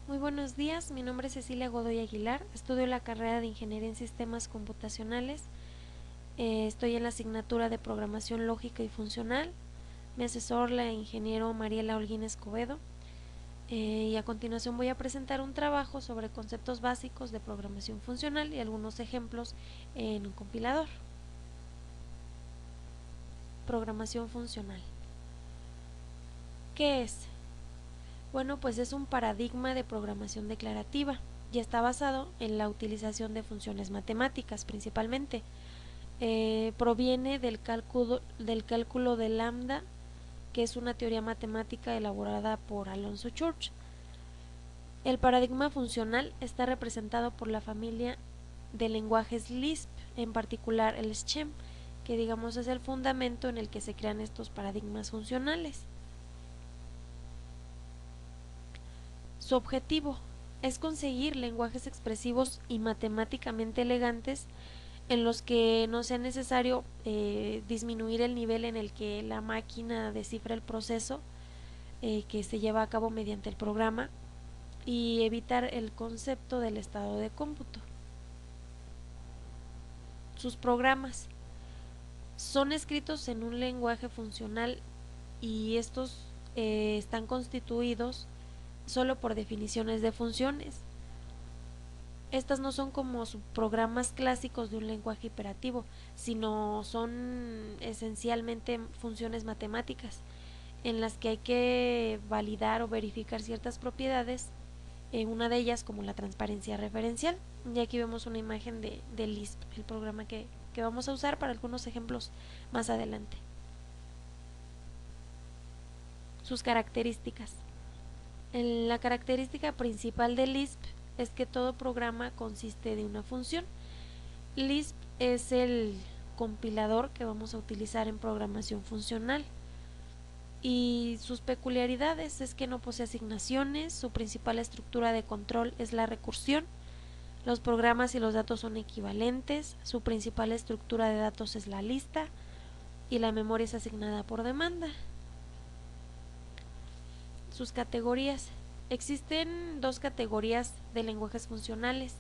Muy buenos días, mi nombre es Cecilia Godoy Aguilar, estudio la carrera de Ingeniería en Sistemas Computacionales, estoy en la asignatura de Programación Lógica y Funcional, mi asesor la ingeniero Mariela Holguín Escobedo, y a continuación voy a presentar un trabajo sobre conceptos básicos de programación funcional y algunos ejemplos en un compilador. Programación funcional. ¿Qué es? Bueno, pues es un paradigma de programación declarativa y está basado en la utilización de funciones matemáticas principalmente. Proviene del cálculo de lambda, que es una teoría matemática elaborada por Alonzo Church. El paradigma funcional está representado por la familia de lenguajes Lisp, en particular el Scheme, que digamos es el fundamento en el que se crean estos paradigmas funcionales. Su objetivo es conseguir lenguajes expresivos y matemáticamente elegantes en los que no sea necesario disminuir el nivel en el que la máquina descifra el proceso que se lleva a cabo mediante el programa y evitar el concepto del estado de cómputo. Sus programas son escritos en un lenguaje funcional y estos están constituidos solo por definiciones de funciones. Estas no son como subprogramas clásicos de un lenguaje hiperativo, sino son esencialmente funciones matemáticas en las que hay que validar o verificar ciertas propiedades, una de ellas como la transparencia referencial. Y aquí vemos una imagen de Lisp, el programa que vamos a usar para algunos ejemplos más adelante. Sus características. La característica principal de Lisp es que todo programa consiste de una función. Lisp es el compilador que vamos a utilizar en programación funcional. Y sus peculiaridades es que no posee asignaciones, su principal estructura de control es la recursión, los programas y los datos son equivalentes, su principal estructura de datos es la lista y la memoria es asignada por demanda. Sus categorías. Existen dos categorías de lenguajes funcionales.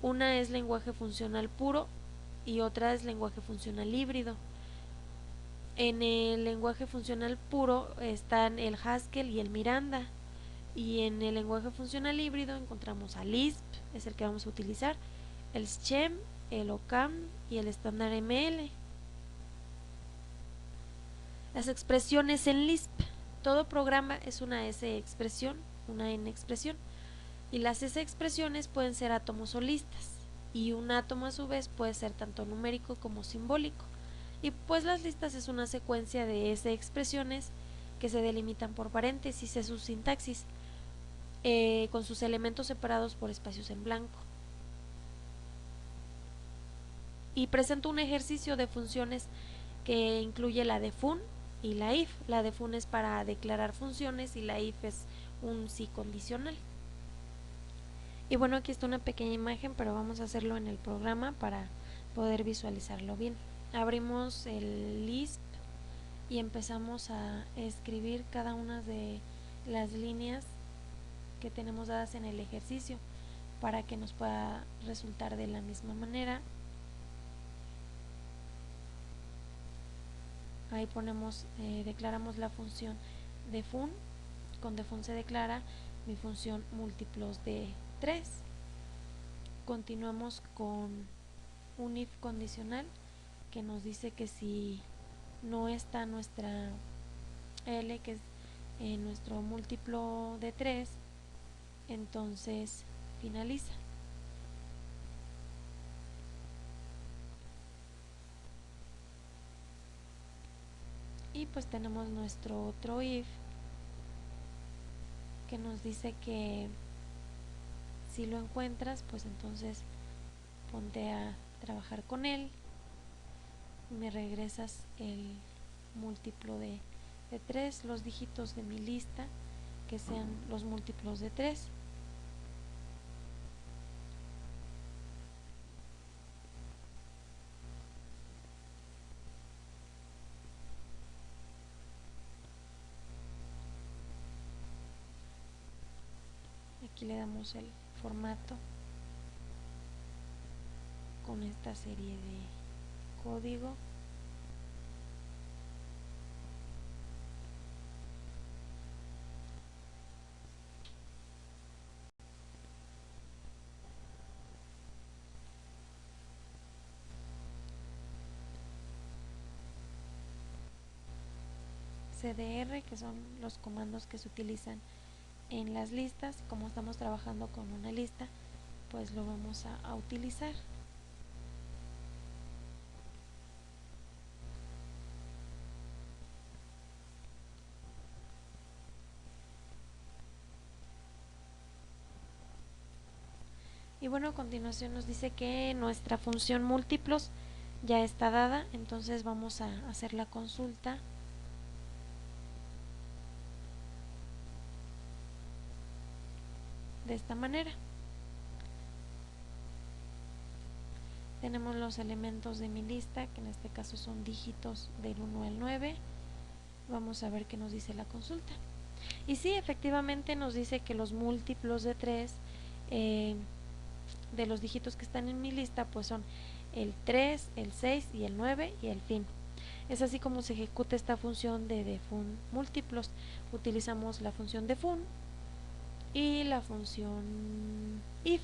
Una es lenguaje funcional puro y otra es lenguaje funcional híbrido. En el lenguaje funcional puro están el Haskell y el Miranda, y en el lenguaje funcional híbrido encontramos a Lisp, es el que vamos a utilizar, el Scheme, el OCaml y el estándar ML. Las expresiones en Lisp. Todo programa es una S expresión, una N expresión, y las S expresiones pueden ser átomos o listas, y un átomo a su vez puede ser tanto numérico como simbólico. Y pues las listas es una secuencia de S expresiones que se delimitan por paréntesis, es su sintaxis, con sus elementos separados por espacios en blanco. Y presento un ejercicio de funciones que incluye la defun y la if. La defun es para declarar funciones y la if es un sí condicional. Y bueno, aquí está una pequeña imagen, pero vamos a hacerlo en el programa para poder visualizarlo bien. Abrimos el Lisp y empezamos a escribir cada una de las líneas que tenemos dadas en el ejercicio para que nos pueda resultar de la misma manera. Ahí ponemos, declaramos la función defun. Con defun se declara mi función múltiplos de 3. Continuamos con un if condicional que nos dice que si no está nuestra L, que es nuestro múltiplo de 3, entonces finaliza. Y pues tenemos nuestro otro if que nos dice que si lo encuentras, pues entonces ponte a trabajar con él, me regresas el múltiplo de 3, los dígitos de mi lista que sean los múltiplos de 3. Aquí le damos el formato con esta serie de código. CDR, que son los comandos que se utilizan en las listas. Como estamos trabajando con una lista, pues lo vamos a utilizar. Y bueno, a continuación nos dice que nuestra función múltiplos ya está dada, entonces vamos a hacer la consulta. De esta manera tenemos los elementos de mi lista, que en este caso son dígitos del 1 al 9. Vamos a ver qué nos dice la consulta. Y sí, efectivamente nos dice que los múltiplos de 3 de los dígitos que están en mi lista pues son el 3, el 6 y el 9 y el fin. Es así como se ejecuta esta función de defun múltiplos. Utilizamos la función defun y la función if.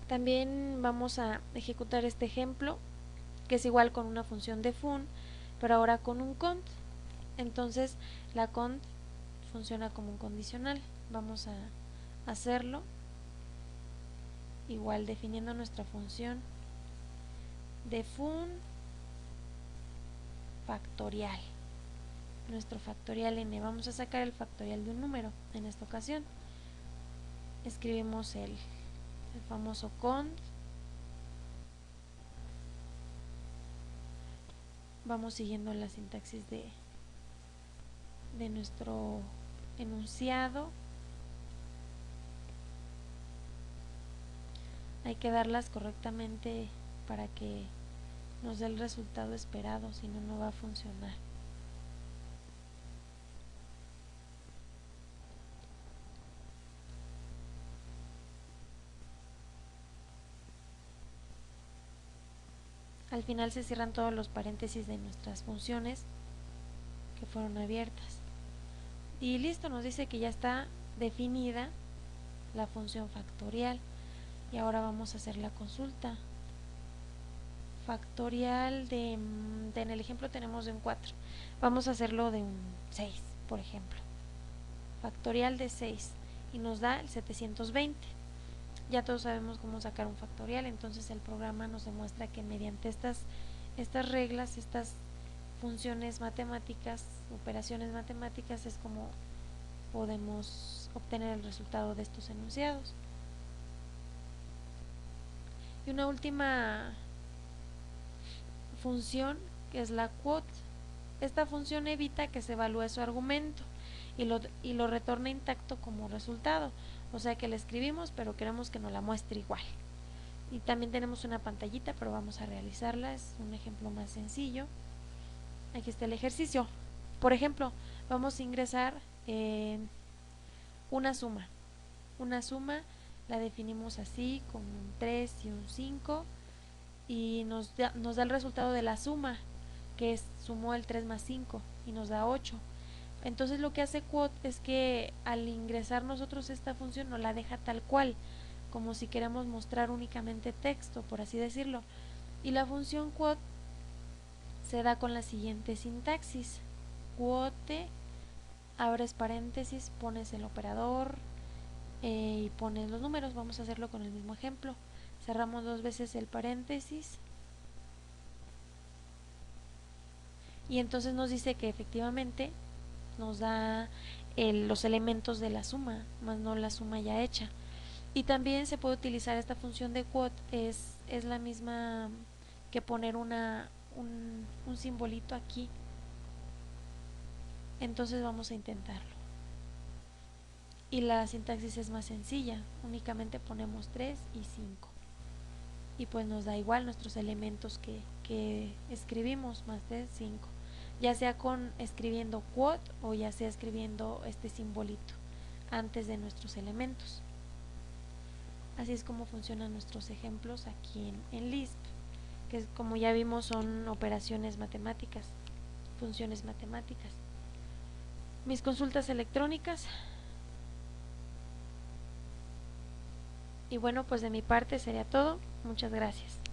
También vamos a ejecutar este ejemplo, que es igual con una función defun, pero ahora con un cont. Entonces la cont funciona como un condicional. Vamos a hacerlo igual definiendo nuestra función defun factorial. Nuestro factorial n, vamos a sacar el factorial de un número. En esta ocasión escribimos el famoso cont. Vamos siguiendo la sintaxis de nuestro enunciado. Hay que darlas correctamente para que nos dé el resultado esperado, si no, no va a funcionar. Al final se cierran todos los paréntesis de nuestras funciones que fueron abiertas. Y listo, nos dice que ya está definida la función factorial. Y ahora vamos a hacer la consulta. Factorial en el ejemplo tenemos de un 4. Vamos a hacerlo de un 6, por ejemplo. Factorial de 6 y nos da el 720. Ya todos sabemos cómo sacar un factorial, entonces el programa nos demuestra que mediante estas reglas, estas funciones matemáticas, operaciones matemáticas, es como podemos obtener el resultado de estos enunciados. Y una última función, que es la quote. Esta función evita que se evalúe su argumento y lo retorna intacto como resultado. O sea que la escribimos, pero queremos que nos la muestre igual. Y también tenemos una pantallita, pero vamos a realizarla. Es un ejemplo más sencillo. Aquí está el ejercicio. Por ejemplo, vamos a ingresar una suma. Una suma la definimos así, con un 3 y un 5. Y nos da el resultado de la suma, que es sumó el 3 más 5 y nos da 8. Entonces lo que hace quote es que al ingresar nosotros esta función nos la deja tal cual, como si queremos mostrar únicamente texto, por así decirlo. Y la función quote se da con la siguiente sintaxis: quote, abres paréntesis, pones el operador y pones los números. Vamos a hacerlo con el mismo ejemplo. Cerramos dos veces el paréntesis y entonces nos dice que efectivamente nos da los elementos de la suma, más no la suma ya hecha. Y también se puede utilizar esta función de quote, es la misma que poner un simbolito aquí. Entonces vamos a intentarlo. Y la sintaxis es más sencilla, únicamente ponemos 3 y 5. Y pues nos da igual nuestros elementos que escribimos, más 3, 5. ya sea con escribiendo quote o ya sea escribiendo este simbolito antes de nuestros elementos. Así es como funcionan nuestros ejemplos aquí en Lisp, que como ya vimos son operaciones matemáticas, funciones matemáticas. Mis consultas electrónicas. Y bueno, pues de mi parte sería todo. Muchas gracias.